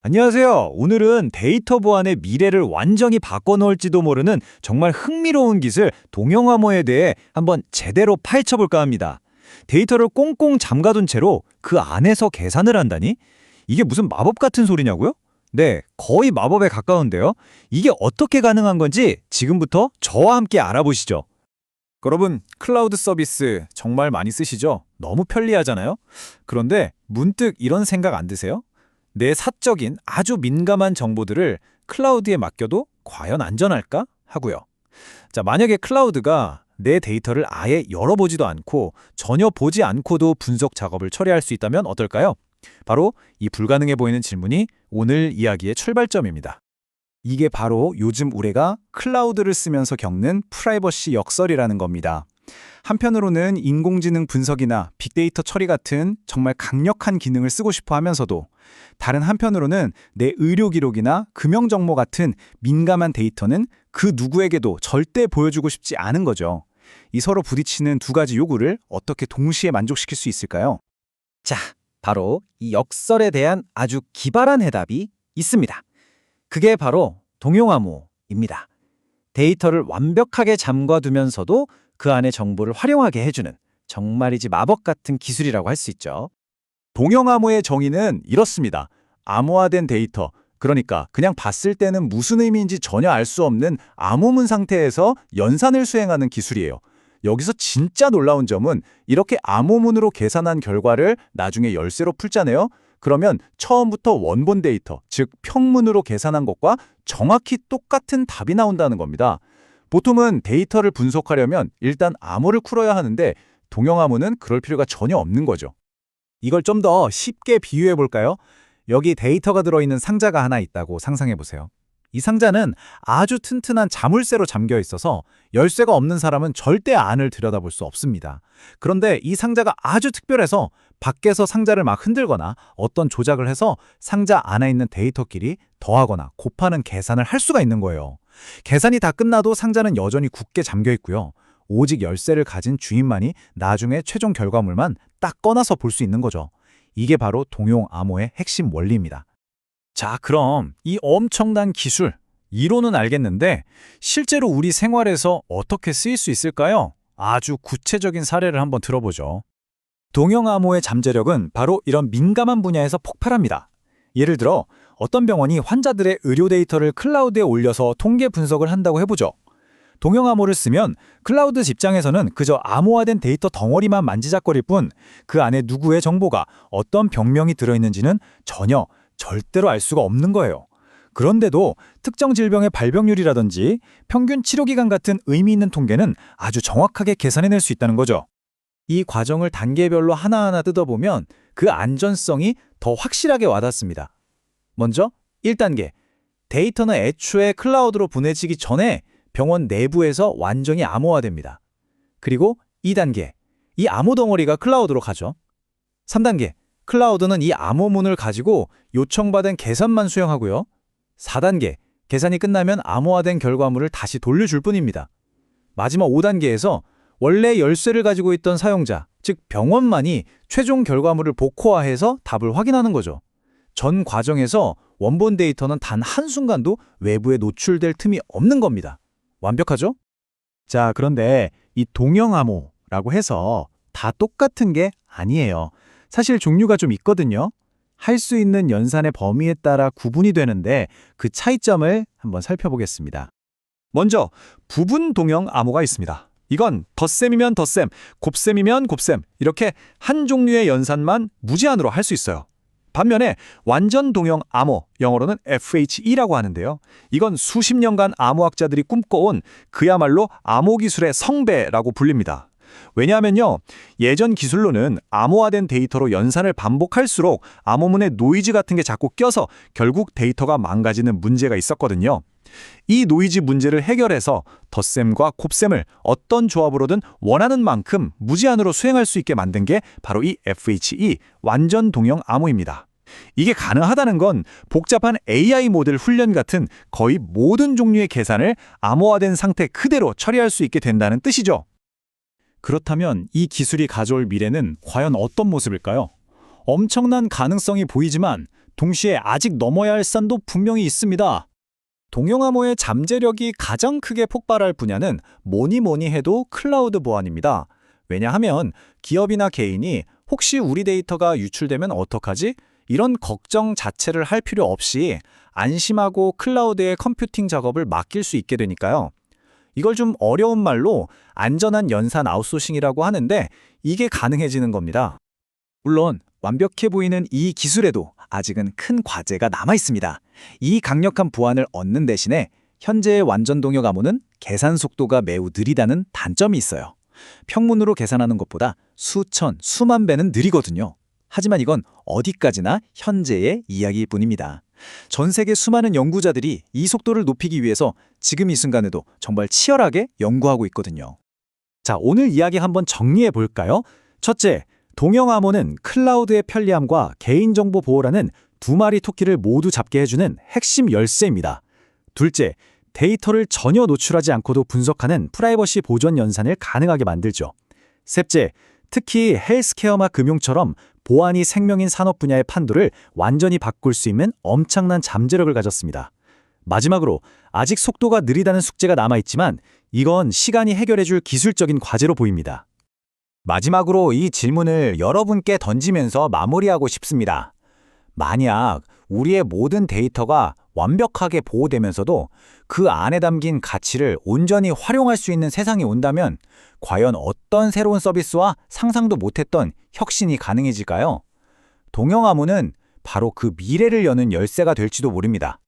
안녕하세요. 오늘은 데이터 보안의 미래를 완전히 바꿔놓을지도 모르는 정말 흥미로운 기술 동영암호에 대해 한번 제대로 파헤쳐볼까 합니다. 데이터를 꽁꽁 잠가둔 채로 그 안에서 계산을 한다니? 이게 무슨 마법 같은 소리냐고요? 네, 거의 마법에 가까운데요. 이게 어떻게 가능한 건지 지금부터 저와 함께 알아보시죠. 여러분, 클라우드 서비스 정말 많이 쓰시죠? 너무 편리하잖아요? 그런데 문득 이런 생각 안 드세요? 내 사적인 아주 민감한 정보들을 클라우드에 맡겨도 과연 안전할까? 하고요. 자, 만약에 클라우드가 내 데이터를 아예 열어보지도 않고 전혀 보지 않고도 분석 작업을 처리할 수 있다면 어떨까요? 바로 이 불가능해 보이는 질문이 오늘 이야기의 출발점입니다. 이게 바로 요즘 우리가 클라우드를 쓰면서 겪는 프라이버시 역설이라는 겁니다. 한편으로는 인공지능 분석이나 빅데이터 처리 같은 정말 강력한 기능을 쓰고 싶어 하면서도 다른 한편으로는 내 의료 기록이나 금융 정보 같은 민감한 데이터는 그 누구에게도 절대 보여주고 싶지 않은 거죠. 이 서로 부딪히는 두 가지 요구를 어떻게 동시에 만족시킬 수 있을까요? 자, 바로 이 역설에 대한 아주 기발한 해답이 있습니다. 그게 바로 동용암호입니다. 데이터를 완벽하게 잠궈두면서도 그 안의 정보를 활용하게 해주는 정말이지 마법 같은 기술이라고 할 수 있죠. 동영암호의 정의는 이렇습니다. 암호화된 데이터, 그러니까 그냥 봤을 때는 무슨 의미인지 전혀 알 수 없는 암호문 상태에서 연산을 수행하는 기술이에요. 여기서 진짜 놀라운 점은 이렇게 암호문으로 계산한 결과를 나중에 열쇠로 풀잖아요. 그러면 처음부터 원본 데이터, 즉 평문으로 계산한 것과 정확히 똑같은 답이 나온다는 겁니다. 보통은 데이터를 분석하려면 일단 암호를 풀어야 하는데 동영암호는 그럴 필요가 전혀 없는 거죠. 이걸 좀 더 쉽게 비유해 볼까요? 여기 데이터가 들어있는 상자가 하나 있다고 상상해 보세요. 이 상자는 아주 튼튼한 자물쇠로 잠겨 있어서 열쇠가 없는 사람은 절대 안을 들여다볼 수 없습니다. 그런데 이 상자가 아주 특별해서 밖에서 상자를 막 흔들거나 어떤 조작을 해서 상자 안에 있는 데이터끼리 더하거나 곱하는 계산을 할 수가 있는 거예요. 계산이 다 끝나도 상자는 여전히 굳게 잠겨 있고요. 오직 열쇠를 가진 주인만이 나중에 최종 결과물만 딱 꺼내서 볼 수 있는 거죠. 이게 바로 동용암호의 핵심 원리입니다. 자, 그럼 이 엄청난 기술, 이론은 알겠는데 실제로 우리 생활에서 어떻게 쓰일 수 있을까요? 아주 구체적인 사례를 한번 들어보죠. 동영암호의 잠재력은 바로 이런 민감한 분야에서 폭발합니다. 예를 들어 어떤 병원이 환자들의 의료 데이터를 클라우드에 올려서 통계 분석을 한다고 해보죠. 동영암호를 쓰면 클라우드 입장에서는 그저 암호화된 데이터 덩어리만 만지작거릴 뿐 그 안에 누구의 정보가 어떤 병명이 들어있는지는 전혀 절대로 알 수가 없는 거예요. 그런데도 특정 질병의 발병률이라든지 평균 치료기간 같은 의미 있는 통계는 아주 정확하게 계산해낼 수 있다는 거죠. 이 과정을 단계별로 하나하나 뜯어보면 그 안전성이 더 확실하게 와닿습니다. 먼저 1단계, 데이터는 애초에 클라우드로 보내지기 전에 병원 내부에서 완전히 암호화됩니다. 그리고 2단계, 이 암호 덩어리가 클라우드로 가죠. 3단계, 클라우드는 이 암호문을 가지고 요청받은 계산만 수행하고요. 4단계, 계산이 끝나면 암호화된 결과물을 다시 돌려줄 뿐입니다. 마지막 5단계에서 원래 열쇠를 가지고 있던 사용자, 즉 병원만이 최종 결과물을 복호화해서 답을 확인하는 거죠. 전 과정에서 원본 데이터는 단 한순간도 외부에 노출될 틈이 없는 겁니다. 완벽하죠? 자, 그런데 이 동영암호라고 해서 다 똑같은 게 아니에요. 사실 종류가 좀 있거든요. 할 수 있는 연산의 범위에 따라 구분이 되는데 그 차이점을 한번 살펴보겠습니다. 먼저 부분 동형 암호가 있습니다. 이건 덧셈이면 덧셈, 곱셈이면 곱셈 이렇게 한 종류의 연산만 무제한으로 할 수 있어요. 반면에 완전 동형 암호, 영어로는 FHE라고 하는데요. 이건 수십 년간 암호학자들이 꿈꿔온 그야말로 암호 기술의 성배라고 불립니다. 왜냐하면요, 예전 기술로는 암호화된 데이터로 연산을 반복할수록 암호문에 노이즈 같은 게 자꾸 껴서 결국 데이터가 망가지는 문제가 있었거든요. 이 노이즈 문제를 해결해서 덧셈과 곱셈을 어떤 조합으로든 원하는 만큼 무제한으로 수행할 수 있게 만든 게 바로 이 FHE, 완전 동형 암호입니다. 이게 가능하다는 건 복잡한 AI 모델 훈련 같은 거의 모든 종류의 계산을 암호화된 상태 그대로 처리할 수 있게 된다는 뜻이죠. 그렇다면 이 기술이 가져올 미래는 과연 어떤 모습일까요? 엄청난 가능성이 보이지만 동시에 아직 넘어야 할 산도 분명히 있습니다. 동영암호의 잠재력이 가장 크게 폭발할 분야는 뭐니 해도 클라우드 보안입니다. 왜냐하면 기업이나 개인이 혹시 우리 데이터가 유출되면 어떡하지? 이런 걱정 자체를 할 필요 없이 안심하고 클라우드에 컴퓨팅 작업을 맡길 수 있게 되니까요. 이걸 좀 어려운 말로 안전한 연산 아웃소싱이라고 하는데 이게 가능해지는 겁니다. 물론 완벽해 보이는 이 기술에도 아직은 큰 과제가 남아 있습니다. 이 강력한 보안을 얻는 대신에 현재의 완전 동역 암호는 계산 속도가 매우 느리다는 단점이 있어요. 평문으로 계산하는 것보다 수천, 수만 배는 느리거든요. 하지만 이건 어디까지나 현재의 이야기일 뿐입니다. 전 세계 수많은 연구자들이 이 속도를 높이기 위해서 지금 이 순간에도 정말 치열하게 연구하고 있거든요. 자, 오늘 이야기 한번 정리해 볼까요? 첫째, 동영암호는 클라우드의 편리함과 개인정보 보호라는 두 마리 토끼를 모두 잡게 해주는 핵심 열쇠입니다. 둘째, 데이터를 전혀 노출하지 않고도 분석하는 프라이버시 보존 연산을 가능하게 만들죠. 셋째, 특히 헬스케어나 금융처럼 보안이 생명인 산업 분야의 판도를 완전히 바꿀 수 있는 엄청난 잠재력을 가졌습니다. 마지막으로 아직 속도가 느리다는 숙제가 남아있지만 이건 시간이 해결해줄 기술적인 과제로 보입니다. 마지막으로 이 질문을 여러분께 던지면서 마무리하고 싶습니다. 만약 우리의 모든 데이터가 완벽하게 보호되면서도 그 안에 담긴 가치를 온전히 활용할 수 있는 세상이 온다면 과연 어떤 새로운 서비스와 상상도 못했던 혁신이 가능해질까요? 동영암호는 바로 그 미래를 여는 열쇠가 될지도 모릅니다.